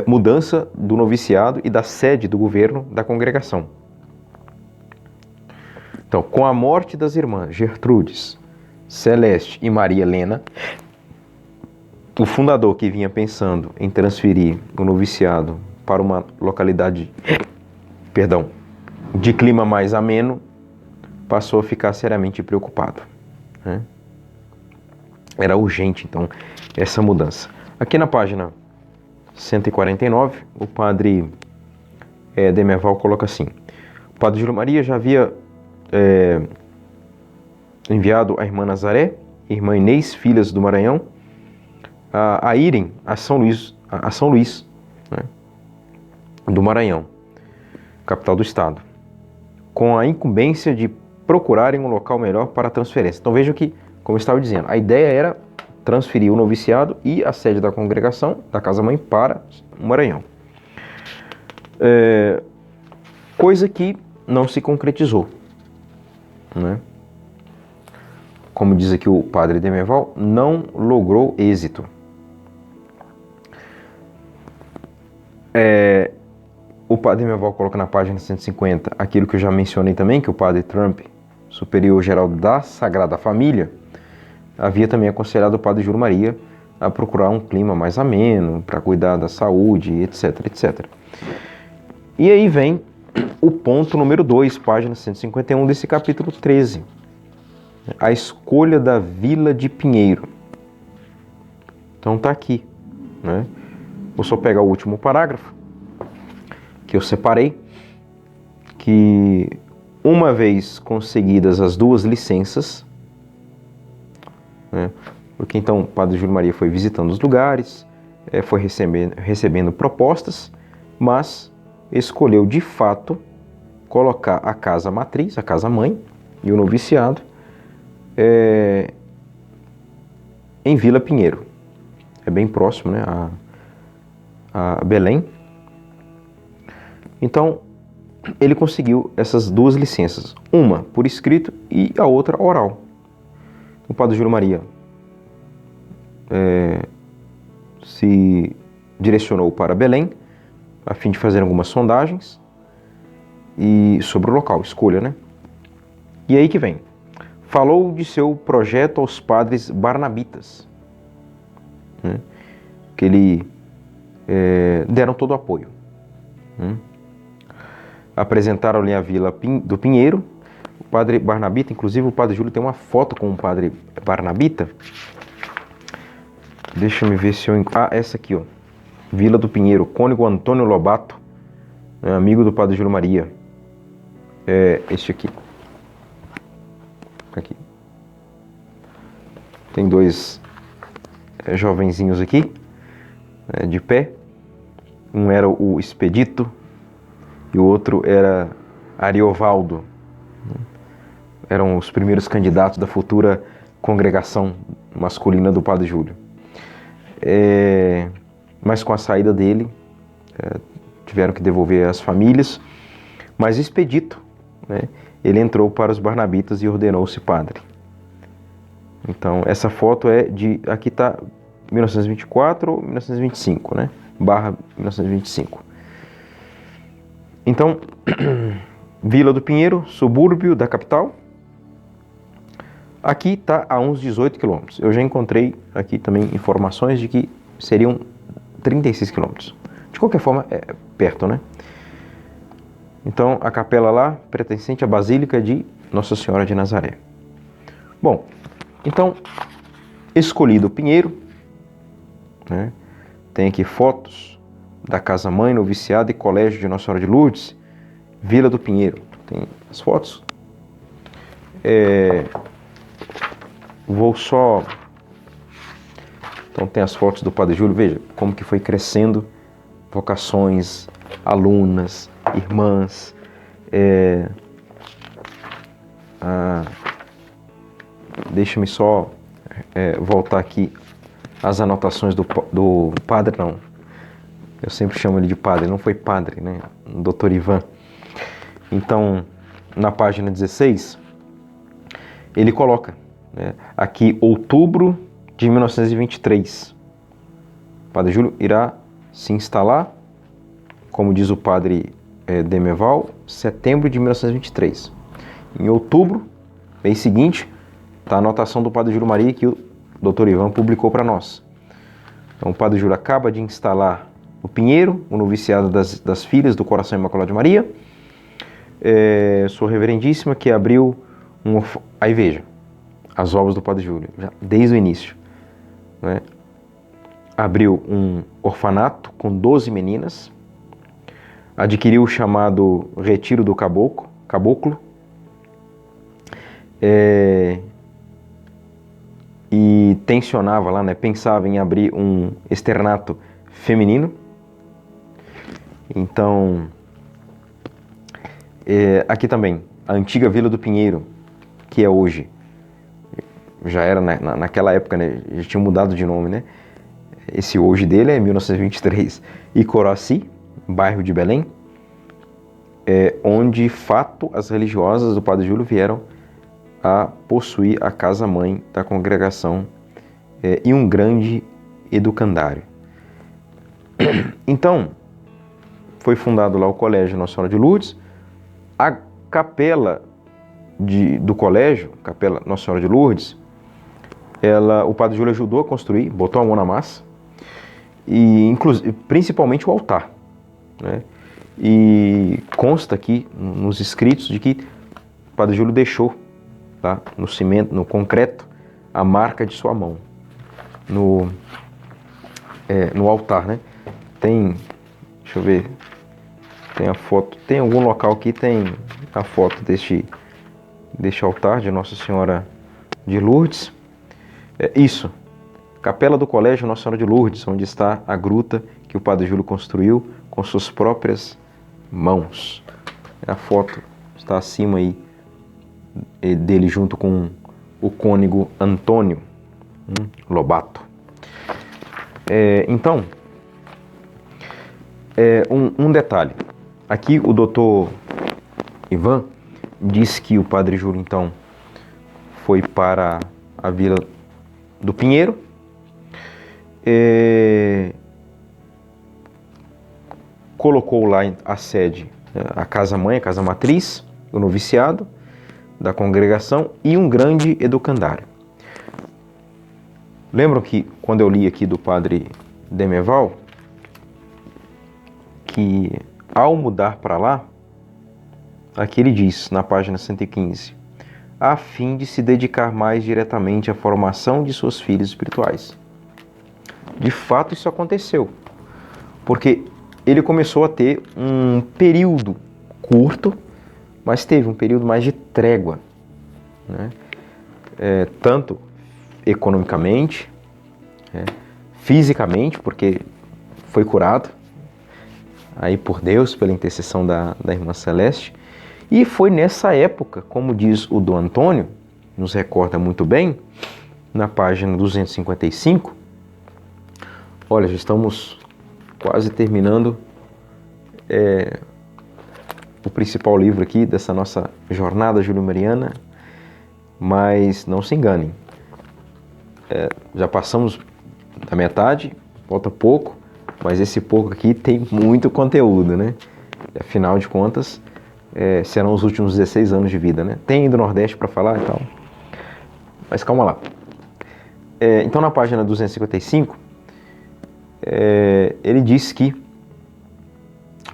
mudança do noviciado e da sede do governo da congregação. Então, com a morte das irmãs Gertrudes, Celeste e Maria Helena, o fundador, que vinha pensando em transferir o noviciado para uma localidade, de clima mais ameno, passou a ficar seriamente preocupado. Né? Era urgente, então, essa mudança. Aqui na página 149, o padre Demerval coloca assim: o padre Júlio Maria já havia enviado a irmã Nazaré, irmã Inês, filhas do Maranhão, a irem a São Luís, né, do Maranhão, capital do estado, com a incumbência de procurarem um local melhor para a transferência. Então veja que, como eu estava dizendo, a ideia era transferir o noviciado e a sede da congregação, da casa-mãe, para o Maranhão. Coisa que não se concretizou. Né? Como diz aqui o padre Demerval, não logrou êxito. O padre Demerval coloca na página 150 aquilo que eu já mencionei também, que o padre Trump, superior geral da Sagrada Família, havia também aconselhado o padre Júlio Maria a procurar um clima mais ameno, para cuidar da saúde, etc, etc. E aí vem o ponto número 2, página 151 desse capítulo 13. A escolha da vila de Pinheiro. Então tá aqui. né? Vou só pegar o último parágrafo que eu separei, que uma vez conseguidas as 2 licenças, né? Porque então o Padre Júlio Maria foi visitando os lugares, foi recebendo propostas, mas escolheu de fato colocar a casa matriz, a casa mãe e o noviciado em Vila Pinheiro. É bem próximo, né, a Belém. Então, ele conseguiu essas 2 licenças, uma por escrito e a outra oral. O Padre Júlio Maria se direcionou para Belém a fim de fazer algumas sondagens e sobre o local, escolha, né? E aí que vem. Falou de seu projeto aos padres barnabitas, né? Que ele deram todo o apoio. Apresentaram-lhe a vila do Pinheiro. O padre Barnabita, inclusive o Padre Júlio tem uma foto com o padre Barnabita. Deixa eu ver se eu... essa aqui, ó. Vila do Pinheiro, cônego Antônio Lobato, amigo do Padre Júlio Maria. Este aqui. Aqui. Tem 2 jovenzinhos aqui, de pé. Um era o Expedito e o outro era Ariovaldo. Eram os primeiros candidatos da futura congregação masculina do Padre Júlio. Mas com a saída dele, tiveram que devolver às famílias. Mas Expedito, né, ele entrou para os barnabitas e ordenou-se padre. Então, essa foto aqui está 1924 ou 1925, né? / 1925. Então, Vila do Pinheiro, subúrbio da capital. Aqui está a uns 18 quilômetros. Eu já encontrei aqui também informações de que seriam 36 quilômetros. De qualquer forma, é perto, né? Então, a capela lá, pertencente à Basílica de Nossa Senhora de Nazaré. Bom, então, escolhido o Pinheiro, né? Tem aqui fotos da Casa Mãe, Noviciado e Colégio de Nossa Senhora de Lourdes, Vila do Pinheiro. Tem as fotos. Vou só... Então tem as fotos do Padre Júlio, veja como que foi crescendo vocações, alunas, irmãs. Deixa-me só voltar aqui as anotações do padre, não. Eu sempre chamo ele de padre, não foi padre, né? Dr. Ivan. Então, na página 16, ele coloca, né, aqui, outubro de 1923. O Padre Júlio irá se instalar, como diz o padre Demeval, setembro de 1923. Em outubro, mês seguinte, está a anotação do Padre Júlio Maria que o Dr. Ivan publicou para nós. Então, o Padre Júlio acaba de instalar o Pinheiro, o noviciado das Filhas do Coração Imaculado de Maria. Sua Reverendíssima, que abriu Aí veja, as obras do Padre Júlio, já desde o início, né? Abriu um orfanato com 12 meninas, adquiriu o chamado Retiro do Caboclo, e tensionava lá, né, pensava em abrir um externato feminino. Então, aqui também, a antiga Vila do Pinheiro, que é hoje, já era naquela época, né, já tinha mudado de nome, né? Esse hoje dele é 1923, Icoraci, bairro de Belém, onde, de fato, as religiosas do Padre Júlio vieram a possuir a casa-mãe da congregação e um grande educandário. Então, foi fundado lá o Colégio Nossa Senhora de Lourdes. A capela do colégio, Capela Nossa Senhora de Lourdes, o Padre Júlio ajudou a construir, botou a mão na massa, e principalmente o altar, né? E consta aqui nos escritos de que o Padre Júlio deixou lá no cimento, no concreto, a marca de sua mão no altar, né? Tem, deixa eu ver, tem a foto, tem algum local aqui, tem a foto deste altar de Nossa Senhora de Lourdes. Isso, Capela do Colégio Nossa Senhora de Lourdes, onde está a gruta que o Padre Júlio construiu com suas próprias mãos. A foto está acima aí dele junto com o cônego Antônio Lobato. Então, um detalhe. Aqui o doutor Ivan diz que o Padre Júlio, então, foi para a Vila do Pinheiro, colocou lá a sede, a casa-mãe, a casa matriz, o noviciado da congregação e um grande educandário. Lembram que quando eu li aqui do Padre Demeval, que ao mudar para lá, aqui ele diz, na página 115, a fim de se dedicar mais diretamente à formação de seus filhos espirituais. De fato, isso aconteceu, porque ele começou a ter um período curto, mas teve um período mais de trégua, né? Tanto economicamente, fisicamente, porque foi curado aí por Deus, pela intercessão da Irmã Celeste, e foi nessa época, como diz o Dom Antônio, nos recorda muito bem, na página 255, olha, já estamos quase terminando o principal livro aqui dessa nossa jornada julio-mariana, mas não se enganem, já passamos da metade, falta pouco, mas esse pouco aqui tem muito conteúdo, né? Afinal de contas, serão os últimos 16 anos de vida, né? Tem do Nordeste para falar e tal, mas calma lá. Então, na página 255, ele diz que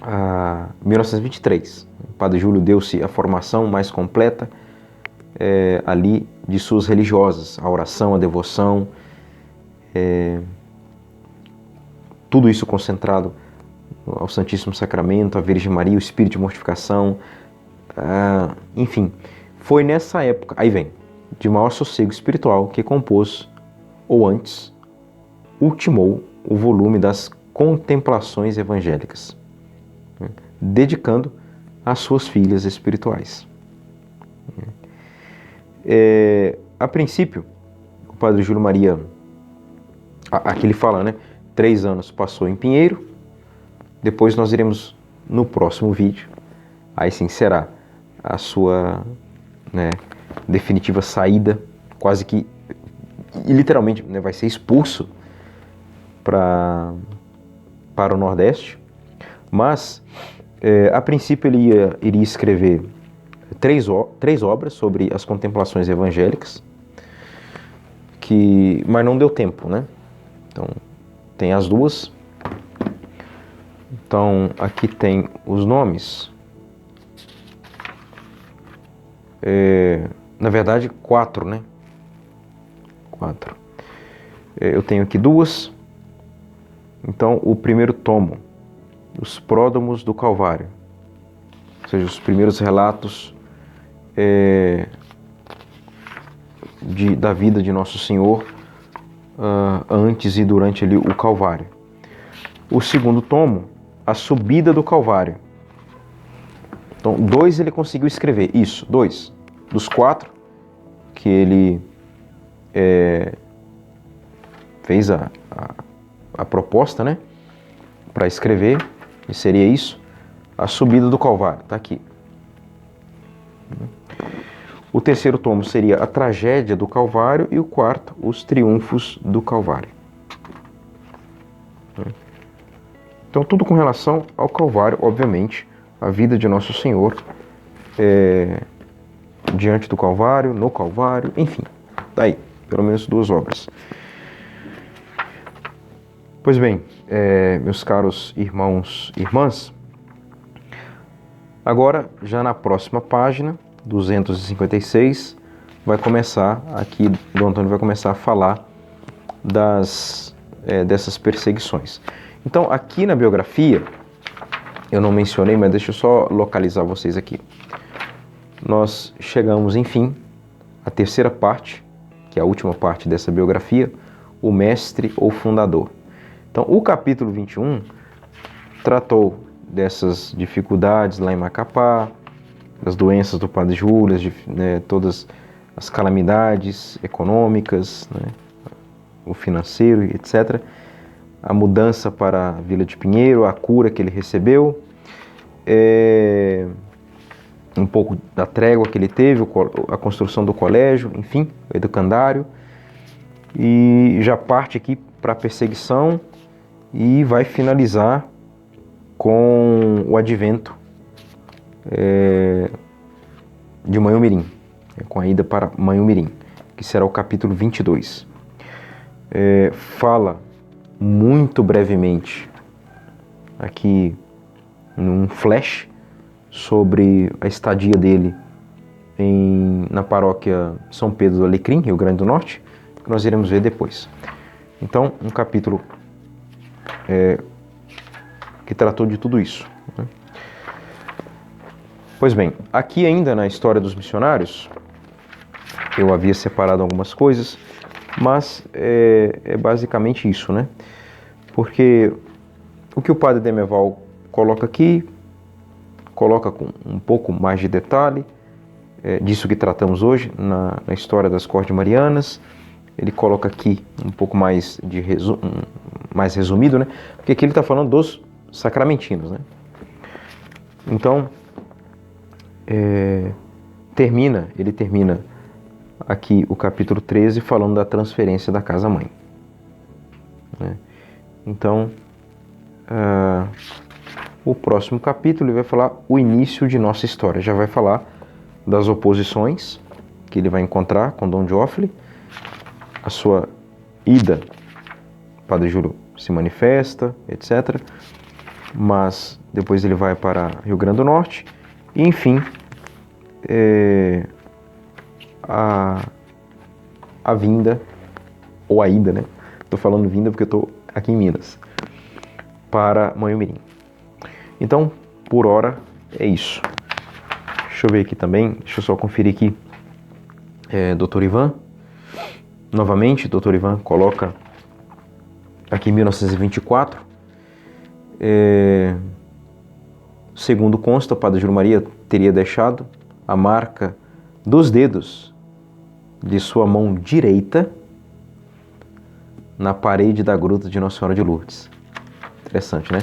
em 1923, o Padre Júlio deu-se a formação mais completa ali de suas religiosas, a oração, a devoção, tudo isso concentrado ao Santíssimo Sacramento, à Virgem Maria, o Espírito de mortificação, enfim, foi nessa época, aí vem, de maior sossego espiritual que compôs, ou antes, ultimou o volume das Contemplações Evangélicas, dedicando às suas filhas espirituais. A princípio, o Padre Júlio Maria, aqui ele fala, né? 3 anos passou em Pinheiro, depois nós iremos no próximo vídeo, aí sim será a sua definitiva saída, quase que, literalmente, vai ser expulso para o Nordeste, mas a princípio ele iria escrever três obras sobre as contemplações evangélicas, mas não deu tempo, né? Então, tem as duas. Então, aqui tem os nomes. Na verdade, 4, né? 4. Eu tenho aqui 2. Então, o primeiro tomo, Os Pródomos do Calvário. Ou seja, os primeiros relatos da vida de Nosso Senhor antes e durante ali o Calvário. O segundo tomo, A Subida do Calvário. Então, 2 ele conseguiu escrever, isso, 2. Dos 4 que ele fez a proposta, né, para escrever, e seria isso, A Subida do Calvário, está aqui. O terceiro tomo seria A Tragédia do Calvário e o quarto, Os Triunfos do Calvário. Então, tudo com relação ao Calvário, obviamente, a vida de Nosso Senhor diante do Calvário, no Calvário, enfim, tá aí, pelo menos 2 obras. Pois bem, meus caros irmãos e irmãs, agora, já na próxima página, 256, vai começar, aqui, Dom Antônio vai começar a falar das dessas perseguições. Então, aqui na biografia, eu não mencionei, mas deixa eu só localizar vocês aqui. Nós chegamos, enfim, à terceira parte, que é a última parte dessa biografia, o mestre ou fundador. Então, o capítulo 21 tratou dessas dificuldades lá em Macapá, das doenças do Padre Júlio, todas as calamidades econômicas, né, o financeiro, etc. A mudança para a Vila de Pinheiro, a cura que ele recebeu, um pouco da trégua que ele teve, a construção do colégio, enfim, o educandário, e já parte aqui para a perseguição e vai finalizar com o advento de Manhumirim, com a ida para Manhumirim, que será o capítulo 22. Fala muito brevemente, aqui num flash, sobre a estadia dele na paróquia São Pedro do Alecrim, Rio Grande do Norte, que nós iremos ver depois. Então, um capítulo que tratou de tudo isso, né? Pois bem, aqui ainda na história dos missionários, eu havia separado algumas coisas, mas é basicamente isso, né? Porque o que o padre Demeval coloca aqui, coloca com um pouco mais de detalhe, disso que tratamos hoje, na história das Cortes Marianas. Ele coloca aqui um pouco mais mais resumido, né? Porque aqui ele está falando dos sacramentinos, né? Então, ele termina aqui o capítulo 13 falando da transferência da casa-mãe, né? Então, o próximo capítulo ele vai falar o início de nossa história. Já vai falar das oposições que ele vai encontrar com Dom Joffre, a sua ida, Padre Júlio se manifesta, etc. Mas depois ele vai para Rio Grande do Norte e, enfim, a vinda, ou a ida, né? Estou falando vinda porque eu estou aqui em Minas, para Manhumirim. Então, por hora, é isso. Deixa eu ver aqui também, deixa eu só conferir aqui. Dr. Ivan, novamente, Dr. Ivan coloca aqui em 1924, segundo consta, o Padre Júlio Maria teria deixado a marca dos dedos de sua mão direita na parede da gruta de Nossa Senhora de Lourdes. Interessante, né?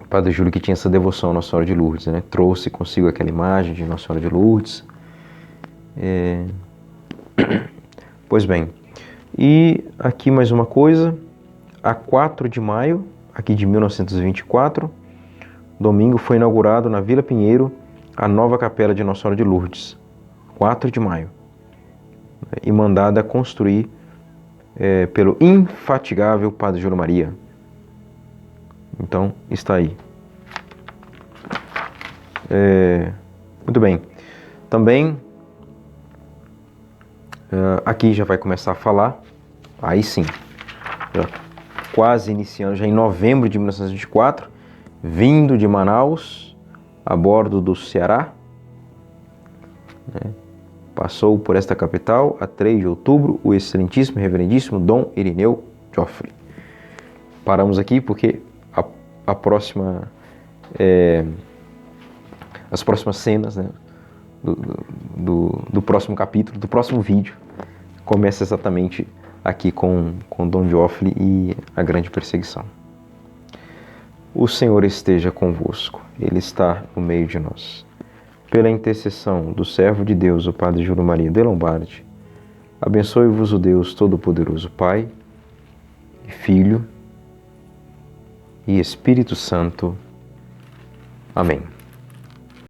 O Padre Júlio, que tinha essa devoção a Nossa Senhora de Lourdes, né? Trouxe consigo aquela imagem de Nossa Senhora de Lourdes. Pois bem, e aqui mais uma coisa, a 4 de maio, aqui de 1924, domingo, foi inaugurado na Vila Pinheiro a nova capela de Nossa Senhora de Lourdes, 4 de maio, e mandada construir pelo infatigável Padre Júlio Maria. Então, está aí. Muito bem. Também, aqui já vai começar a falar, aí sim, já quase iniciando, já em novembro de 1924, vindo de Manaus, a bordo do Ceará, né? Passou por esta capital a 3 de outubro o excelentíssimo, reverendíssimo Dom Irineu Joffre. Paramos aqui porque as próximas cenas, né, do próximo capítulo, do próximo vídeo, começa exatamente aqui com Dom Joffre e a grande perseguição. O Senhor esteja convosco, Ele está no meio de nós. Pela intercessão do servo de Deus, o Padre Júlio Maria de Lombardi, abençoe-vos o Deus Todo-Poderoso, Pai, e Filho e Espírito Santo. Amém.